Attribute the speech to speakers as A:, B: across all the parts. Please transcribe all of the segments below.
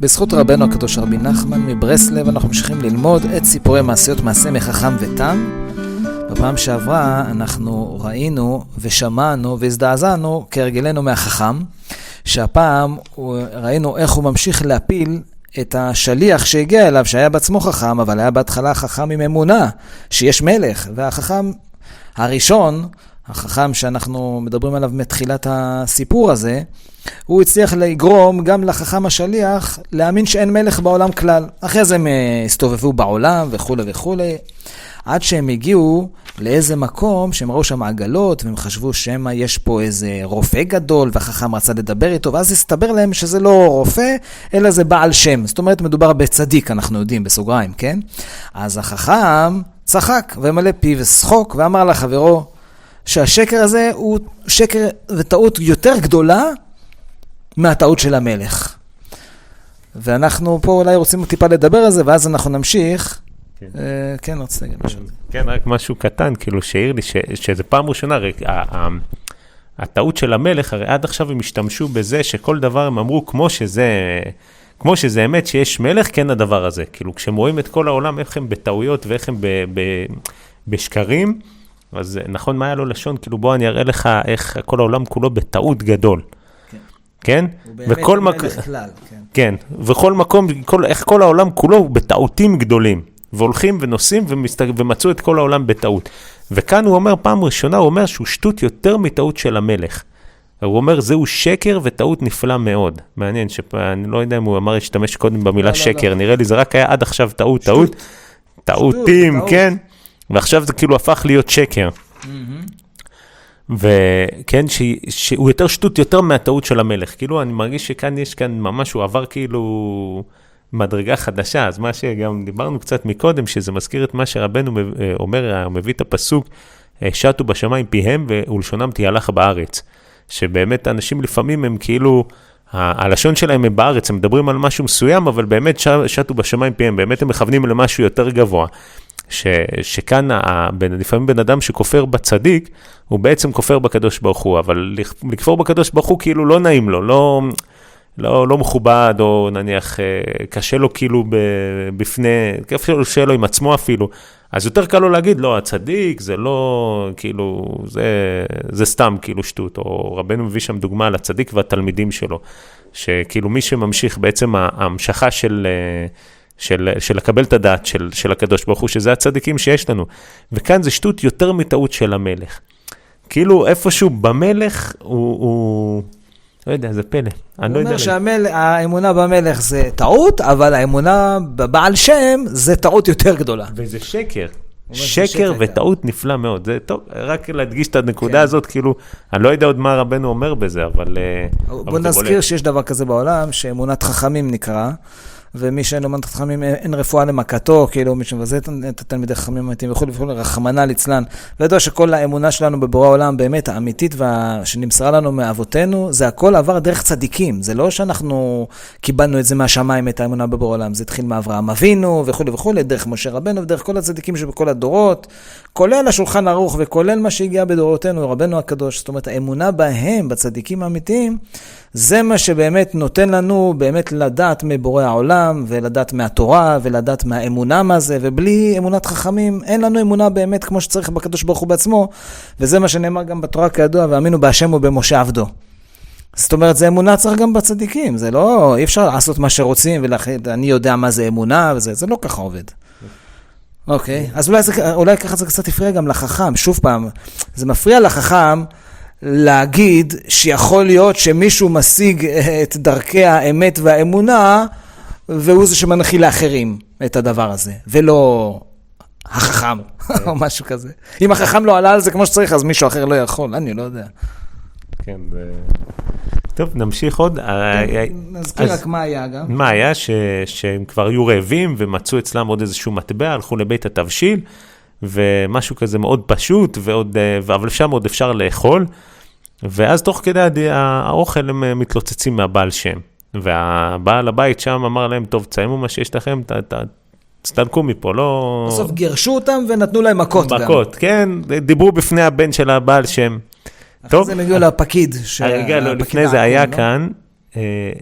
A: בזכות רבנו הקדוש רבי נחמן מברסלב אנחנו ממשיכים ללמוד את סיפורי מעשיות מעשה מחכם ותם. בפעם שעברה אנחנו ראינו ושמענו והזדעזענו כהרגלנו מהחכם, שהפעם ראינו איך הוא ממשיך להפיל את השליח שהגיע אליו, שהיה בעצמו חכם, אבל היה בהתחלה חכם עם אמונה שיש מלך, והחכם הראשון, החכם שאנחנו מדברים עליו מתחילת הסיפור הזה, הוא הצליח לגרום גם לחכם השליח להאמין שאין מלך בעולם כלל. אחרי זה הם הסתובבו בעולם וכו' וכו', עד שהם הגיעו לאיזה מקום שהם ראו שם עגלות, והם חשבו שמה יש פה איזה רופא גדול, והחכם רצה לדבר איתו, ואז הסתבר להם שזה לא רופא, אלא זה בעל שם. זאת אומרת, מדובר בצדיק, אנחנו יודעים, בסוגריים, כן? אז החכם צחק ומלא פיו ושחוק, ואמר לחברו שהשקר הזה הוא שקר וטעות יותר גדולה מהטעות של המלך. ואנחנו פה אולי רוצים טיפה לדבר על זה, ואז אנחנו נמשיך. כן, רוצה להגיד משהו.
B: כן, רק משהו קטן, כאילו שהעיר לי שזה פעם ראשונה, הטעות של המלך, הרי עד עכשיו הם השתמשו בזה שכל דבר הם אמרו כמו שזה אמת שיש מלך, כן הדבר הזה. כאילו כשהם רואים את כל העולם, איך הם בטעויות ואיך הם בשקרים, אז נכון מה היה לו לשון, כאילו בוא אני אראה לך איך כל העולם כולו בטעות גדול. כן?
A: וכל מקום,
B: כן, וכל מקום, איך כל העולם כולו בטעותים גדולים, והולכים ונוסעים ומצאו את כל העולם בטעות. וכאן הוא אומר, פעם ראשונה, הוא אומר שהוא שטות יותר מטעות של המלך. הוא אומר, זהו שקר וטעות נפלא מאוד. מעניין, אני לא יודע אם הוא אמר, השתמש קודם במילה שקר, נראה לי זה רק היה עד עכשיו טעותים, כן? ועכשיו זה כאילו הפך להיות שקר. וכן, שהוא יותר שטות יותר מהטעות של המלך. כאילו, אני מרגיש שכאן יש כאן ממש, הוא עבר כאילו מדרגה חדשה. אז מה שגם דיברנו קצת מקודם, שזה מזכיר את מה שרבנו אומר, הוא מביא את הפסוק, שטו בשמיים פיהם ולשונם תהלך בארץ. שבאמת אנשים לפעמים הם כאילו, הלשון שלהם הם בארץ, הם מדברים על משהו מסוים, אבל באמת שטו בשמיים פיהם, באמת הם מכוונים למשהו יותר גבוה. שכאן לפעמים בן אדם שכופר בצדיק, הוא בעצם כופר בקדוש ברוך הוא, אבל לכפור בקדוש ברוך הוא כאילו לא נעים לו, לא מכובד, או נניח קשה לו כאילו בפני, קשה לו עם עצמו אפילו, אז יותר קל לו להגיד, לא, הצדיק זה לא, כאילו, זה סתם כאילו שטות, או רבנו מביא שם דוגמה על הצדיק והתלמידים שלו, שכאילו מי שממשיך בעצם ההמשכה של לקבל את הדעת של הקדוש ברוך הוא, שזה הצדיקים שיש לנו. וכאן זה שטות יותר מטעות של המלך. כאילו איפשהו במלך הוא לא יודע, זה פלא.
A: הוא אומר שהאמונה במלך זה טעות, אבל האמונה בבעל שם זה טעות יותר גדולה.
B: וזה שקר. שקר וטעות נפלא מאוד. זה טוב, רק להדגיש את הנקודה הזאת, כאילו, אני לא יודע עוד מה רבנו אומר בזה, אבל
A: בוא נזכיר שיש דבר כזה בעולם, שאמונת חכמים נקרא, ומי שאין לו אמונת חכמים אין רפואה למכתו, כאילו מי שמבזה את התלמידי חכמים האמיתיים וכו' וכו', רחמנא ליצלן. וידוע שכל האמונה שלנו בבורא העולם באמת האמיתית שנמסרה לנו מאבותינו, זה הכל עבר דרך צדיקים. זה לא שאנחנו קיבלנו את זה מהשמיים, את האמונה בבורא העולם. זה התחיל מאברהם אבינו וכו' וכו', דרך משה רבנו ודרך כל הצדיקים שבכל הדורות, כולל השולחן ערוך וכולל מה שהגיע בדורותינו, רבנו הקדוש. זאת אומרת, האמונה בהם, בצדיקים האמיתיים, זה מה שבאמת נותן לנו באמת לדעת מבורא העולם, ולדעת מהתורה, ולדעת מהאמונה מה זה, ובלי אמונת חכמים, אין לנו אמונה באמת כמו שצריך בקדוש ברוך הוא בעצמו, וזה מה שנאמר גם בתורה כידוע, ואמינו בהשם ובמשה עבדו. זאת אומרת, זה אמונה צריך גם בצדיקים, זה לא, אי אפשר לעשות מה שרוצים, ואני יודע מה זה אמונה, זה לא ככה עובד. אוקיי, אז אולי ככה זה קצת יפריע גם לחכם, שוב פעם, זה מפריע לחכם, להגיד שיכול להיות שמישהו משיג את דרכי האמת והאמונה, והוא זה שמנחיל לאחרים את הדבר הזה, ולא החכם, או משהו כזה. אם החכם לא עלה על זה כמו שצריך, אז מישהו אחר לא יכול, אני לא יודע.
B: כן, טוב, נמשיך עוד.
A: נזכיר רק מה היה גם.
B: מה היה? שהם כבר היו רעבים, ומצאו אצלם עוד איזשהו מטבע, הלכו לבית התבשיל, ומשהו כזה מאוד פשוט, אבל שם עוד אפשר לאכול, ואז תוך כדי האוכל הם מתלוצצים מהבעל שם, והבעל הבית שם אמר להם, טוב, ציימו מה שיש לכם, תסתלקו מפה, לא...
A: בסוף גירשו אותם ונתנו להם מכות גם.
B: מכות, כן, דיברו בפני הבן של הבעל שם.
A: אחרי זה הם הגיעו לפקיד.
B: רגע, לפני זה היה כאן,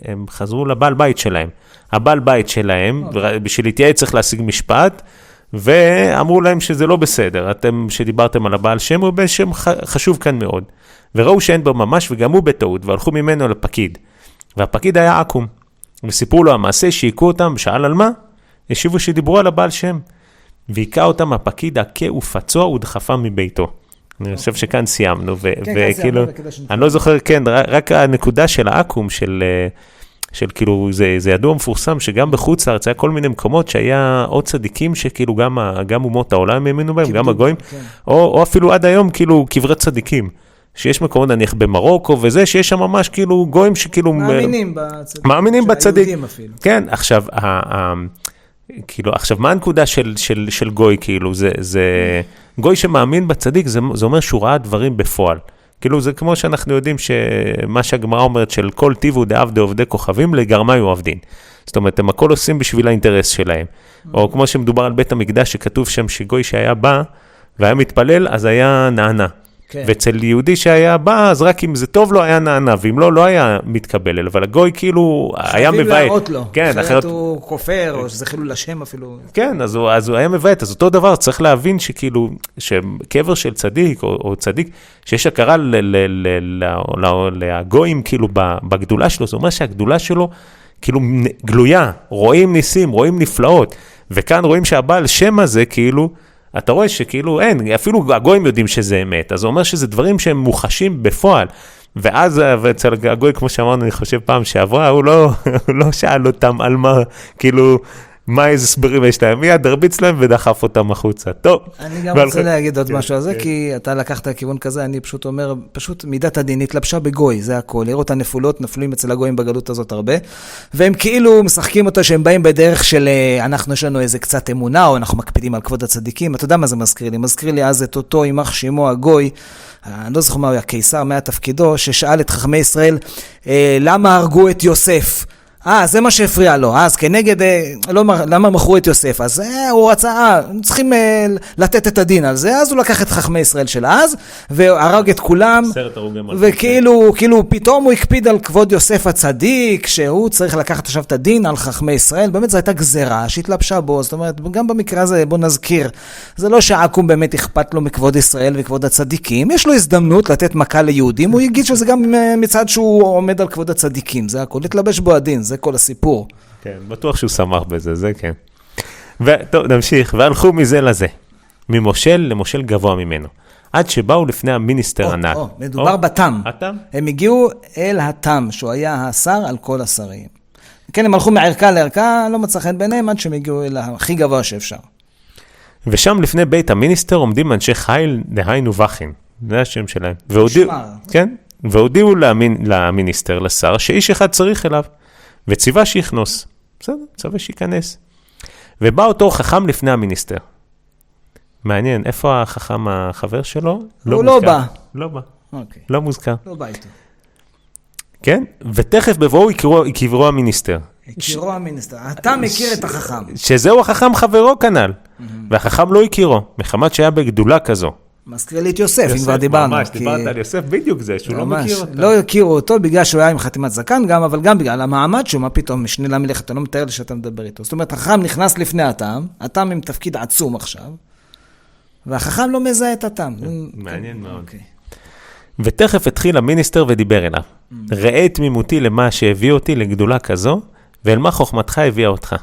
B: הם חזרו לבעל בית שלהם. הבעל בית שלהם, בשביל להתייעץ צריך להשיג משפט, ואמרו להם שזה לא בסדר. אתם שדיברתם על הבעל שם, הוא בעל שם חשוב כאן מאוד. וראו שאין בו ממש, וגם הוא בטעות, והלכו ממנו לפקיד. והפקיד היה עקום. וסיפרו לו המעשה, שהיקו אותם, ושאל על מה? השיבו שדיברו על הבעל שם. והיקה אותם הפקיד עקה ופצוע ודחפה מביתו. אני חושב שכאן סיימנו, וכאילו, אני לא זוכר, כן, רק הנקודה של העקום, של כאילו, זה ידוע מפורסם, שגם בחוץ לארץ היה כל מיני מקומות, שהיה עוד צדיקים, שכאילו גם אומות העולם האמינו בהם, גם הגויים, או אפילו עד היום, כאילו, קברי צדיקים. שיש מקומות נניח במרוקו וזה, שיש שם ממש כאילו גויים שכאילו... מאמינים בצדיק. כן, עכשיו, כאילו, עכשיו, מה הנקודה של גוי, כאילו, זה גוי שמאמין בצדיק, זה אומר שהוא ראה דברים בפועל. כאילו, זה כמו שאנחנו יודעים שמה שהגמרא אומרת, של כל טיבו דעבדי עובדי כוכבים, לגרמי עובדין. זאת אומרת, הם הכל עושים בשביל האינטרס שלהם. או כמו שמדובר על בית המקדש, שכתוב שם שגוי שהיה בא, והיה מתפלל, אז היה נענה. ואצל יהודי שהיה בא, אז רק אם זה טוב לו היה נענה, ואם לא, לא היה מתקבל, אבל הגוי כאילו היה מבית.
A: חייבים להראות לו, אחרת הוא כופר, או שזה חילול השם אפילו.
B: כן, אז הוא היה מבית, אז אותו דבר, צריך להבין שכאילו, שקבר של צדיק, או צדיק, שיש הכרה לגויים כאילו בגדולה שלו, זאת אומרת שהגדולה שלו כאילו גלויה, רואים ניסים, רואים נפלאות, וכאן רואים שהבעל שם הזה כאילו, אתה רואה שכאילו אין, אפילו הגויים יודעים שזה אמת, אז הוא אומר שזה דברים שהם מוחשים בפועל, ואז אצל הגוי, כמו שאמרנו, אני חושב פעם שעברה, הוא לא שאל אותם על מה, כאילו, מה איזה סברים יש להם, מיד הרביץ להם ודחף אותם החוצה. טוב.
A: אני גם רוצה להגיד עוד משהו על זה, כי אתה לקחת כיוון כזה, אני פשוט אומר, פשוט מידת הדין התלבשה בגוי, זה הכל. לראות הנפולות, נפלים אצל הגויים בגלות הזאת הרבה, והם כאילו משחקים אותה שהם באים בדרך של, אנחנו יש לנו איזה קצת אמונה, או אנחנו מקפידים על כבוד הצדיקים, אתה יודע מה זה מזכיר לי? מזכיר לי אז את אותו יימח שמו הגוי, אני לא זוכר מה הוא היה, קיסר מהתפקידו, ששאל את חכמי ישראל, למה הרגו את יוסף? זה מה שהפריע לו, אז כנגד, למה מכרו את יוסף? אז הוא רצה, צריכים לתת את הדין על זה, אז הוא לקח את חכמי ישראל של אז, והרג את כולם, וכאילו פתאום הוא הקפיד על כבוד יוסף הצדיק, שהוא צריך לקחת עכשיו את הדין על חכמי ישראל, באמת זו הייתה גזרה שהתלבשה בו, זאת אומרת, גם במקרה הזה בוא נזכיר, זה לא שעקום באמת אכפת לו מכבוד ישראל וכבוד הצדיקים, יש לו הזדמנות לתת מכה ליהודים, הוא יגיד שזה גם מצד שהוא עומד על כבוד הצדיקים, זה הכל, להתלבש בו הדין, זה כל הסיפור.
B: כן, בטוח שהוא שמח בזה, זה כן. וטוב, נמשיך, והלכו מזה לזה, ממושל למושל גבוה ממנו, עד שבאו לפני המיניסטר הנ"ל.
A: מדובר בתם. הם הגיעו אל התם, שהוא היה השר על כל השרים. כן, הם הלכו מערכה לערכה, לא מצא חן ביניהם, עד שהם הגיעו אל הכי גבוה שאפשר.
B: ושם לפני בית המיניסטר עומדים אנשי חיל, דהיינו וחין, זה השם שלהם. והודיעו למיניסטר, לשר, שאיש אחד צריך אליו. וציווה שיכנוס, בסדר, צווה שיכנס. ובא אותו חכם לפני המיניסטר. מעניין, איפה החכם החבר שלו?
A: הוא לא בא.
B: לא בא, לא מוזכר.
A: לא בא איתו.
B: כן, ותכף בבואו יקברו המיניסטר.
A: יקברו המיניסטר, אתה מכיר את החכם.
B: שזהו החכם חברו כנ"ל, והחכם לא הכירו, מחמת שהיה בגדולה כזו.
A: מזכיר לי את יוסף, אם כבר דיברנו.
B: ממש, דיברת על יוסף בדיוק זה, שהוא לא מכיר אותו.
A: לא הכירו אותו בגלל שהוא היה עם חתימת זקן גם, אבל גם בגלל המעמד שהוא, מה פתאום, משנה למלך, אתה לא מתאר לי שאתה מדבר איתו. זאת אומרת, החכם נכנס לפני התם, התם עם תפקיד עצום עכשיו, והחכם לא מזהה את התם.
B: מעניין מאוד. ותכף התחיל המיניסטר ודיבר אליו. ראה תמימותי למה שהביא אותי לגדולה כזו, ואל מה חוכמתך הביאה אותך.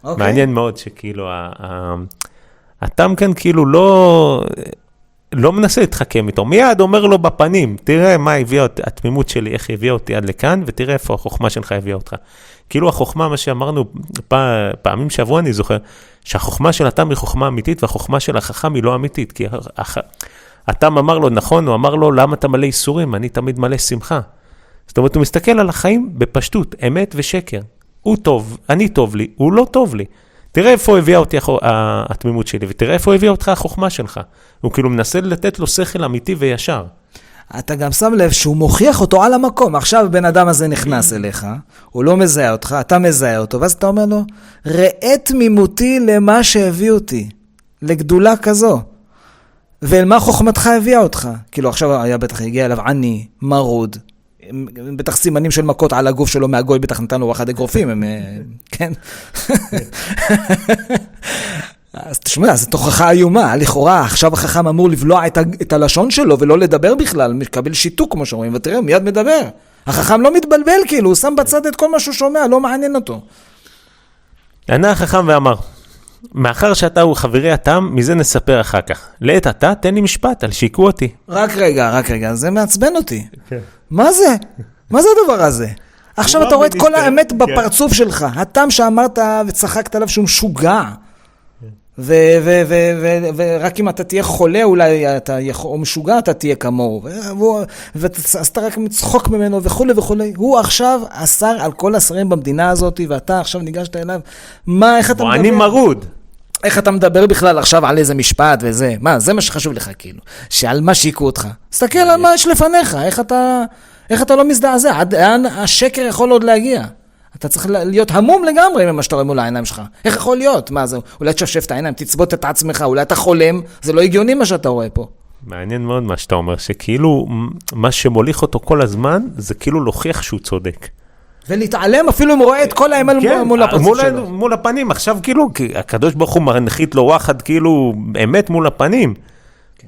B: מעניין מאוד שכאילו, התם כאן כאילו לא מנסה להתחכם איתו, מיד אומר לו בפנים, תראה מה הביאה אותי, התמימות שלי, איך הביאה אותי עד לכאן, ותראה איפה החוכמה שלך הביאה אותך. כאילו החוכמה, מה שאמרנו פעמים שעברו, אני זוכר, שהחוכמה של התם היא חוכמה אמיתית, והחוכמה של החכם היא לא אמיתית, כי התם אמר לו, נכון, הוא אמר לו, למה אתה מלא איסורים? אני תמיד מלא שמחה. זאת אומרת, הוא מסתכל על החיים בפשטות, אמת ושקר. הוא טוב, אני טוב לי, הוא לא טוב לי. תראה איפה הביאה אותי התמימות שלי, ותראה איפה הביאה אותך החוכמה שלך. הוא כאילו מנסה לתת לו שכל אמיתי וישר.
A: אתה גם שם לב שהוא מוכיח אותו על המקום. עכשיו בן אדם הזה נכנס אליך, הוא לא מזהה אותך, אתה מזהה אותו, ואז אתה אומר לו, ראה תמימותי למה שהביא אותי, לגדולה כזו. ואל מה חוכמתך הביאה אותך? כאילו עכשיו היה בטח הגיע אליו עני, מרוד, בטח סימנים של מכות על הגוף שלו מהגוי, בטח נתן לו אחד אגרופים, הם, כן? אז תשמע, זו תוכחה איומה, לכאורה, עכשיו החכם אמור לבלוע את הלשון שלו ולא לדבר בכלל, מקבל שיתוק כמו שאומרים, ותראה, מיד מדבר. החכם לא מתבלבל כאילו, הוא שם בצד את כל מה שהוא שומע, לא מעניין אותו.
B: ענה החכם ואמר, מאחר שאתה הוא חברי התם, מזה נספר אחר כך. לעת אתה, תן לי משפט על שיקו אותי.
A: רק רגע, זה מעצבן אותי. מה זה? מה זה הדבר הזה? עכשיו אתה רואה את כל האמת בפרצוף שלך. התם שאמרת וצחקת עליו שהוא משוגע. ורק אם אתה תהיה חולה אולי או משוגע אתה תהיה כמוהו. אז אתה רק מצחוק ממנו וכו'. הוא עכשיו אסר על כל השרים במדינה הזאת, ואתה עכשיו ניגשת אליו. מה, איך אתה מדבר?
B: אני מרוד.
A: איך אתה מדבר בכלל עכשיו על איזה משפט וזה? מה, זה מה שחשוב לך כאילו. שעל מה שיקו אותך. תסתכל על מה יש לפניך. איך אתה לא מזדעזע? עד השקר יכול עוד להגיע. אתה צריך להיות המום לגמרי ממה שאתה רואה מול העיניים שלך. איך יכול להיות? מה זה? אולי תשפשף את העיניים, תצבות את עצמך, אולי אתה חולם, זה לא הגיוני מה שאתה רואה פה.
B: מעניין מאוד מה שאתה אומר, שכאילו מה שמוליך אותו כל הזמן, זה כאילו להוכיח שהוא צודק.
A: ולהתעלם אפילו אם הוא רואה את כל האמת מול הפרצוף שלו.
B: מול הפנים, עכשיו כאילו, הקדוש ברוך הוא מנחית לו וואחד כאילו אמת מול הפנים.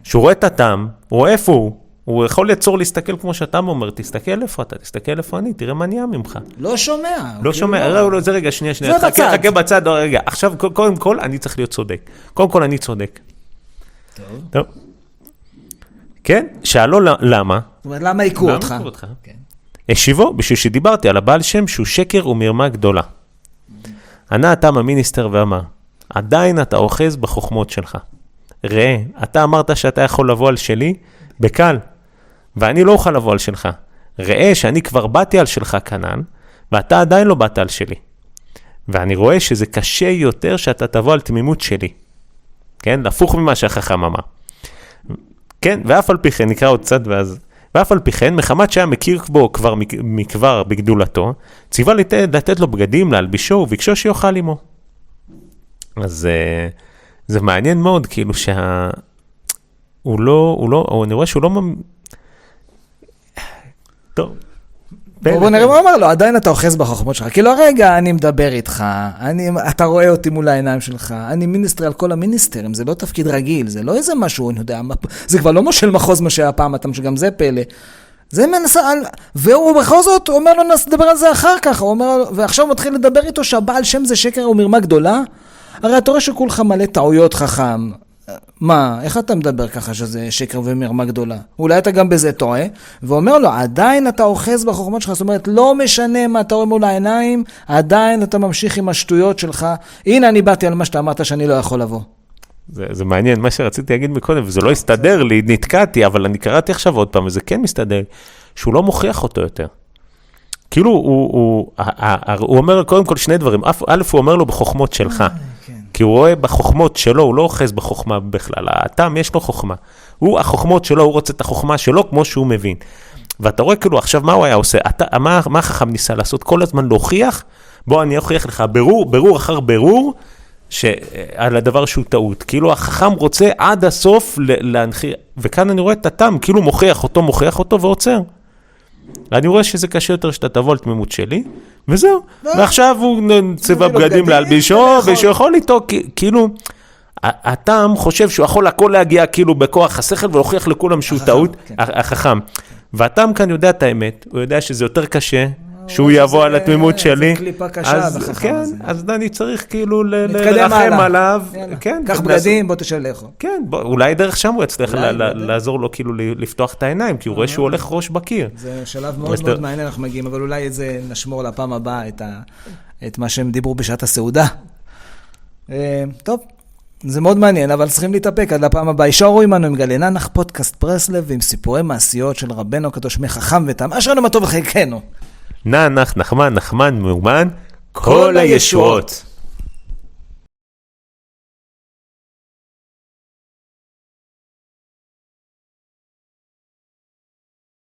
B: שהוא רואה את הטעם, הוא רואה איפה הוא. הוא יכול ליצור להסתכל כמו שאתה אומר, תסתכל איפה אתה, תסתכל איפה אני, תראה מה נהיה ממך.
A: לא שומע.
B: לא שומע, זה רגע, שנייה. חכה בצד, רגע. עכשיו, קודם כל, אני צריך להיות צודק. קודם כל, אני צודק. טוב. כן? שאלו למה.
A: זאת אומרת, למה עיקו אותך?
B: השיבו, בשביל שדיברתי על הבעל שם, שהוא שקר ומרמה גדולה. ענה התם המיניסטר ואמר, עדיין אתה אוחז בחוכמות שלך. ראה, אתה אמרת שאתה יכול לבוא על שלי, בקל. ואני לא אוכל לבוא על שלך. ראה שאני כבר באתי על שלך כנן, ואתה עדיין לא באת על שלי. ואני רואה שזה קשה יותר שאתה תבוא על תמימות שלי. כן? הפוך ממה שהחכם אמר. כן? ואף על פי כן, נקרא עוד צד ואז. ואף על פי כן, מחמת שהיה מכיר בו כבר בגדולתו, ציווה לתת לו בגדים, להלבישו, וביקשו שיוכל עמו. אז זה מעניין מאוד, כאילו אני רואה שהוא לא... טוב.
A: בוא נראה מה אמר לו, עדיין אתה אוחז בחוכמות שלך, כאילו הרגע אני מדבר איתך, אתה רואה אותי מול העיניים שלך, אני מיניסטר על כל המיניסטרים, זה לא תפקיד רגיל, זה לא איזה משהו, אני יודע, זה כבר לא מושל מחוז מה שהיה פעם, שגם זה פלא, זה מנסה, והוא בכל זאת אומר לו נדבר על זה אחר כך, ועכשיו הוא מתחיל לדבר איתו שהבעל שם זה שקר ומרמה גדולה, הרי אתה רואה שכולך מלא טעויות חכם, מה, איך אתה מדבר ככה שזה שקר ומרמה גדולה? אולי אתה גם בזה טועה, ואומר לו, עדיין אתה אוחז בחוכמות שלך, זאת אומרת, לא משנה מה אתה רואה מול העיניים, עדיין אתה ממשיך עם השטויות שלך, הנה אני באתי על מה שאתה אמרת שאני לא יכול לבוא.
B: זה מעניין, מה שרציתי להגיד מקודם, וזה לא הסתדר לי, נתקעתי, אבל אני קראתי עכשיו עוד פעם, וזה כן מסתדר, שהוא לא מוכיח אותו יותר. כאילו, הוא אומר קודם כל שני דברים, א' הוא אומר לו בחוכמות שלך, כי הוא רואה בחוכמות שלו, הוא לא אוחז בחוכמה בכלל, הטעם יש לו חוכמה, החוכמות שלו, הוא רוצה את החוכמה שלו כמו שהוא מבין, ואתה רואה כאילו עכשיו מה הוא היה עושה, מה החכם ניסה לעשות כל הזמן להוכיח, בוא אני אוכיח לך ברור אחר ברור, על הדבר שהוא טעות, כאילו החכם רוצה עד הסוף להנחיר, וכאן אני רואה את הטעם, כאילו מוכיח אותו ועוצר. אני רואה שזה קשה יותר שאתה תבוא על תמימות שלי, וזהו. ועכשיו הוא צבע בגדים להלבישו, ושהוא יכול איתו, כאילו, הטעם חושב שהוא יכול הכל להגיע כאילו בכוח השכל, ולהוכיח לכולם שהוא טעות, החכם. והטעם כאן יודע את האמת, הוא יודע שזה יותר קשה, שהוא יבוא על התמימות שלי,
A: זה קליפה קשה בחכם הזה.
B: אז אני צריך כאילו לרחם עליו.
A: קח בגדים, בוא תשב לאכול.
B: כן, אולי דרך שם הוא יצטרך לעזור לו כאילו לפתוח את העיניים, כי הוא רואה שהוא הולך ראש בקיר.
A: זה שלב מאוד מאוד מעניין, אנחנו מגיעים, אבל אולי את זה נשמור לפעם הבאה, את מה שהם דיברו בשעת הסעודה. טוב, זה מאוד מעניין, אבל צריכים להתאפק עד לפעם הבאה. יישארו עמנו עם גלי ננח, פודקאסט ברסלב, ועם סיפורי מעשיות של רבנו הקדוש חכם ותם. אשרנו מה טוב וחלקנו.
B: נחמן, מאומן, כל הישועות.